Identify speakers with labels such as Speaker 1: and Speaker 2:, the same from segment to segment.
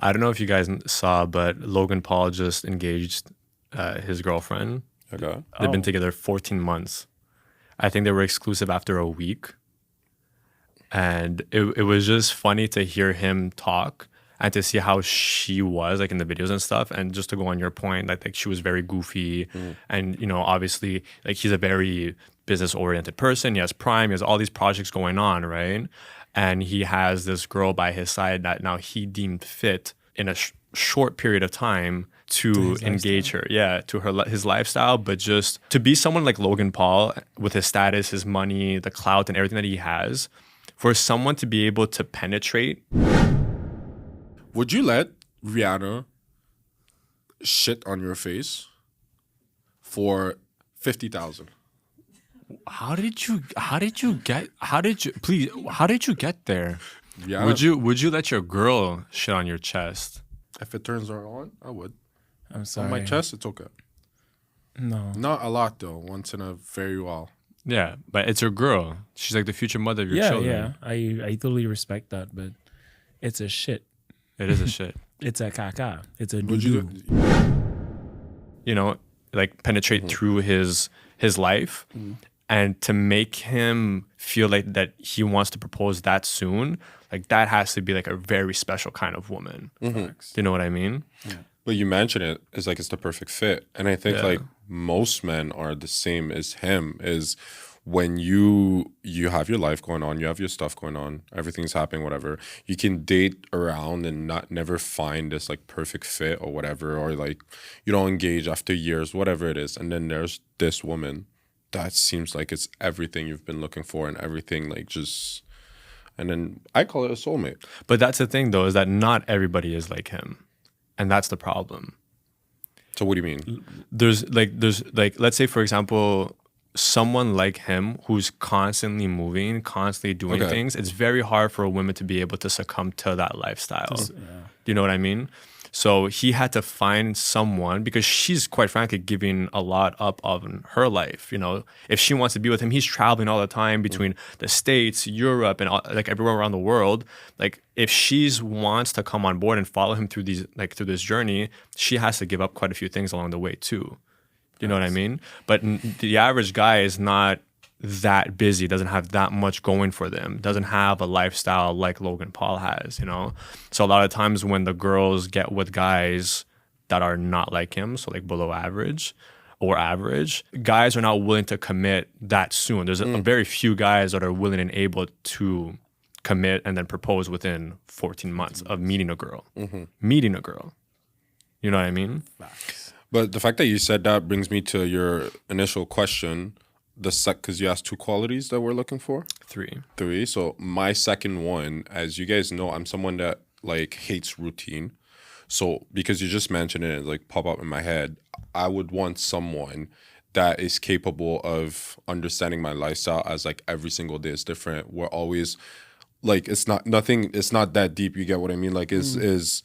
Speaker 1: I don't know if you guys saw, but Logan Paul just engaged his girlfriend.
Speaker 2: Okay.
Speaker 1: They've been together 14 months. I think they were exclusive after a week. And it was just funny to hear him talk and to see how she was like in the videos and stuff. And just to go on your point, like she was very goofy. And, you know, obviously like he's a very business oriented person. He has Prime, he has all these projects going on, right? And he has this girl by his side that now he deemed fit in a short period of time to engage her, to his lifestyle, but just to be someone like Logan Paul with his status, his money, the clout, and everything that he has, for someone to be able to penetrate.
Speaker 2: Would you let Rihanna shit on your face for 50,000?
Speaker 1: How did you get there?
Speaker 2: Rihanna,
Speaker 1: Would you let your girl shit on your chest?
Speaker 2: if it turns her on, I would.
Speaker 3: I'm sorry.
Speaker 2: On my chest, it's okay.
Speaker 3: No.
Speaker 2: Not a lot though. Once in a very while.
Speaker 1: Yeah, but it's your girl. She's like the future mother of your children.
Speaker 3: Yeah. I totally respect that, but it's a shit.
Speaker 1: It is a shit.
Speaker 3: It's a caca. It's a
Speaker 2: Would you?
Speaker 1: You know, like penetrate through his life, and to make him feel like that he wants to propose that soon, like that has to be like a very special kind of woman. Do you know what I mean?
Speaker 3: Yeah.
Speaker 2: But you mentioned it is like it's the perfect fit, and I think like most men are the same as him. Is when you have your life going on, you have your stuff going on, everything's happening, whatever. You can date around and never find this like perfect fit or whatever, or like you don't engage after years, whatever it is, and then there's this woman that seems like it's everything you've been looking for and everything like just. And then I call it a soulmate.
Speaker 1: But that's the thing though, is that not everybody is like him. And that's the problem.
Speaker 2: So what do you mean?
Speaker 1: There's like let's say for example, someone like him who's constantly moving, constantly doing things, it's very hard for a woman to be able to succumb to that lifestyle. Do you know what I mean? So he had to find someone, because she's quite frankly giving a lot up of her life. You know, if she wants to be with him, he's traveling all the time between the States, Europe, and all, like everywhere around the world. Like if she wants to come on board and follow him through through this journey, she has to give up quite a few things along the way too. You know what I mean? But the average guy is not that busy, doesn't have that much going for them, doesn't have a lifestyle like Logan Paul has, you know? So a lot of times when the girls get with guys that are not like him, so like below average or average, guys are not willing to commit that soon. There's a very few guys that are willing and able to commit and then propose within 14 months of meeting a girl. Meeting a girl. You know what I mean?
Speaker 3: Facts.
Speaker 2: But the fact that you said that brings me to your initial question. Because you asked 2 qualities that we're looking for?
Speaker 1: 3.
Speaker 2: So my second one, as you guys know, I'm someone that like hates routine. So because you just mentioned it and like pop up in my head, I would want someone that is capable of understanding my lifestyle as like every single day is different. We're always like it's not that deep. You get what I mean? Like is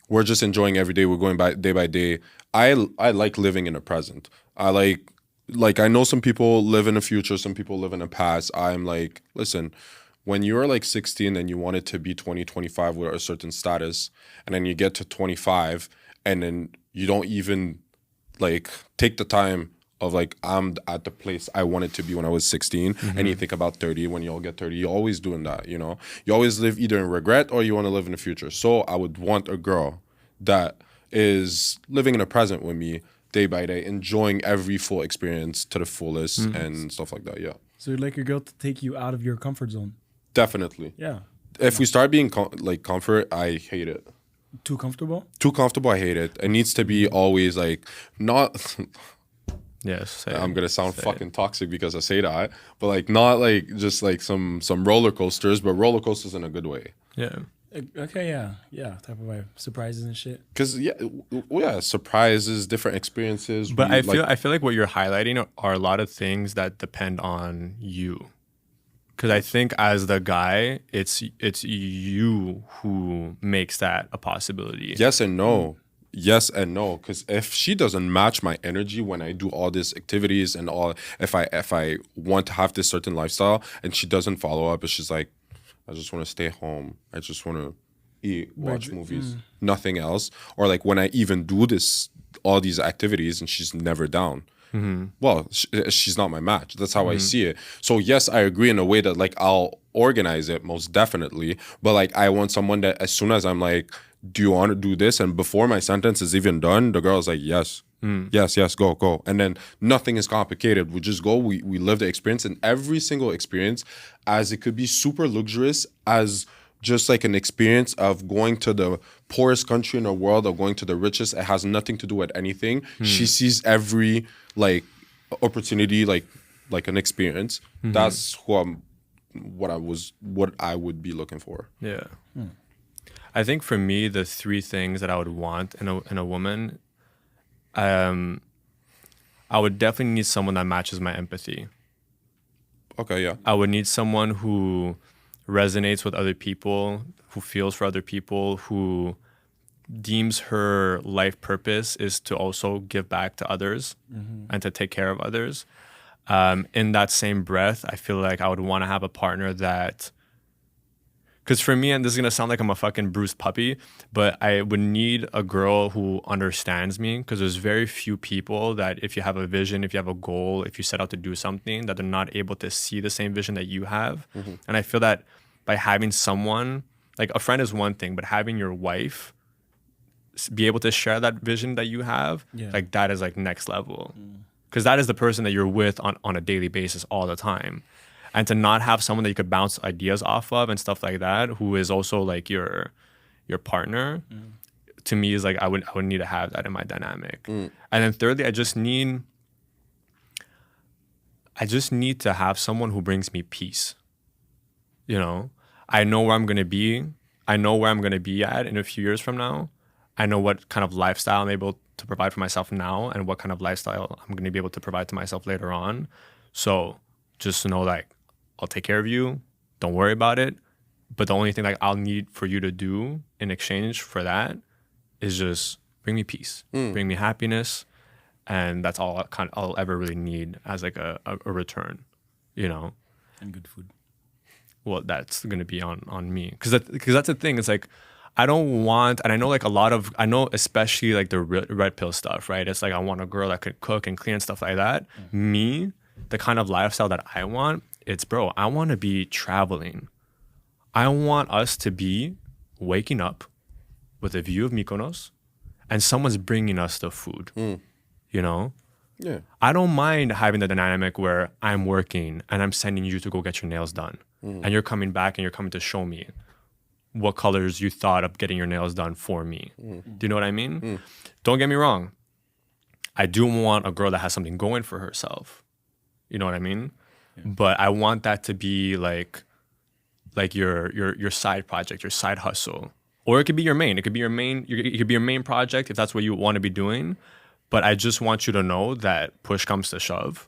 Speaker 2: we're just enjoying every day. We're going by day. I like living in the present. I like I know some people live in the future, some people live in the past. I'm like, listen, when you're like 16 and you want it to be 20, 25 with a certain status, and then you get to 25 and then you don't even like take the time of like, I'm at the place I wanted to be when I was 16, and you think about 30, when you all get 30, you're always doing that, you know? You always live either in regret or you want to live in the future. So I would want a girl that is living in the present with me, day by day, enjoying every full experience to the fullest and stuff like that. Yeah,
Speaker 3: So you'd like your girl to take you out of your comfort zone?
Speaker 2: definitely.
Speaker 3: Yeah.
Speaker 2: If we start being like comfort, I hate it.
Speaker 3: Too comfortable?
Speaker 2: Too comfortable, I hate it. It needs to be always like not.
Speaker 1: Yes.
Speaker 2: I'm gonna sound fucking toxic because I say that, but like not like just like some roller coasters, but roller coasters in a good way.
Speaker 1: Yeah.
Speaker 3: Okay, yeah, type of vibe. Surprises and shit.
Speaker 2: Because surprises, different experiences.
Speaker 1: But I feel like what you're highlighting are a lot of things that depend on you. Because I think as the guy, it's you who makes that a possibility.
Speaker 2: Yes and no. Yes and no. Because if she doesn't match my energy when I do all these activities and all, if I want to have this certain lifestyle and she doesn't follow up, it's just like, I just want to stay home. I just want to eat, watch movies, nothing else. Or like when I even do all these activities and she's never down. Well, she's not my match. That's how I see it. So yes, I agree in a way that like I'll organize it most definitely. But like I want someone that as soon as I'm like, do you want to do this? And before my sentence is even done, the girl's like, yes. Yes, go. And then nothing is complicated. We just go, we live the experience, and every single experience, as it could be super luxurious as just like an experience of going to the poorest country in the world or going to the richest, it has nothing to do with anything. She sees every like opportunity like an experience. That's what I would be looking for.
Speaker 1: Yeah. I think for me, the three things that I would want in a woman, I would definitely need someone that matches my empathy.
Speaker 2: Okay, yeah.
Speaker 1: I would need someone who resonates with other people, who feels for other people, who deems her life purpose is to also give back to others and to take care of others. In that same breath, I feel like I would want to have a partner that, because for me, and this is going to sound like I'm a fucking bruised puppy, but I would need a girl who understands me, because there's very few people that if you have a vision, if you have a goal, if you set out to do something, that they're not able to see the same vision that you have. And I feel that by having someone, like a friend is one thing, but having your wife be able to share that vision that you have, like that is like next level. Because that is the person that you're with on a daily basis all the time. And to not have someone that you could bounce ideas off of and stuff like that, who is also like your partner, to me is like I would need to have that in my dynamic. And then thirdly, I just need to have someone who brings me peace. You know, I know where I'm gonna be. I know where I'm gonna be at in a few years from now. I know what kind of lifestyle I'm able to provide for myself now, and what kind of lifestyle I'm gonna be able to provide to myself later on. So just know, like, I'll take care of you. Don't worry about it. But the only thing like I'll need for you to do in exchange for that is just bring me peace, bring me happiness, and that's all I'll ever really need as like a return, you know.
Speaker 3: And good food.
Speaker 1: Well, that's gonna be on me, because that's the thing. It's like I don't want, and I know like I know especially like the red pill stuff, right? It's like I want a girl that could cook and clean and stuff like that. Me, the kind of lifestyle that I want, it's bro, I want to be traveling. I want us to be waking up with a view of Mykonos and someone's bringing us the food, you know?
Speaker 2: Yeah.
Speaker 1: I don't mind having the dynamic where I'm working and I'm sending you to go get your nails done. And you're coming back and you're coming to show me what colors you thought of getting your nails done for me. Do you know what I mean? Don't get me wrong. I do want a girl that has something going for herself. You know what I mean? But I want that to be like your side project, your side hustle, or it could be your main. It could be your main. It could be your main project if that's what you want to be doing. But I just want you to know that push comes to shove,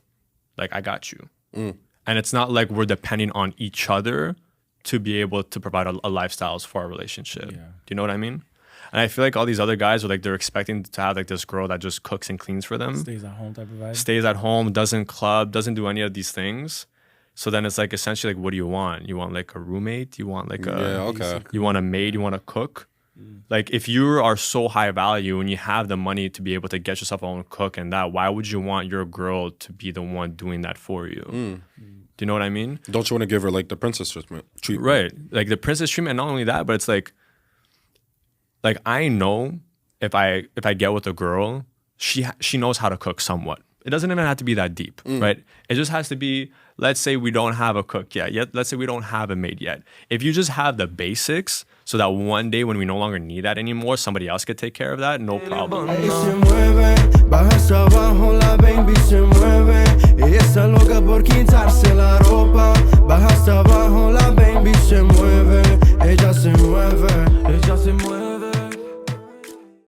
Speaker 1: like I got you, and it's not like we're depending on each other to be able to provide a lifestyles for our relationship. Do you know what I mean? And I feel like all these other guys are like, they're expecting to have like this girl that just cooks and cleans for them.
Speaker 3: Stays at home type of vibe.
Speaker 1: Stays at home, doesn't club, doesn't do any of these things. So then it's like essentially like, what do you want? You want like a roommate? You want like you want a maid? You want to cook? Like if you are so high value and you have the money to be able to get yourself a own cook and that, why would you want your girl to be the one doing that for you? Do you know what I mean?
Speaker 2: Don't you want to give her like the princess treatment?
Speaker 1: Right. Like the princess treatment, and not only that, but it's like I know if I get with a girl, she knows how to cook somewhat. It doesn't even have to be that deep, right? It just has to be, let's say we don't have a cook yet. Let's say we don't have a maid yet. If you just have the basics so that one day when we no longer need that anymore, somebody else could take care of that, no problem.
Speaker 4: Baja hasta abajo, la baby se mueve. Ella está loca por quitar.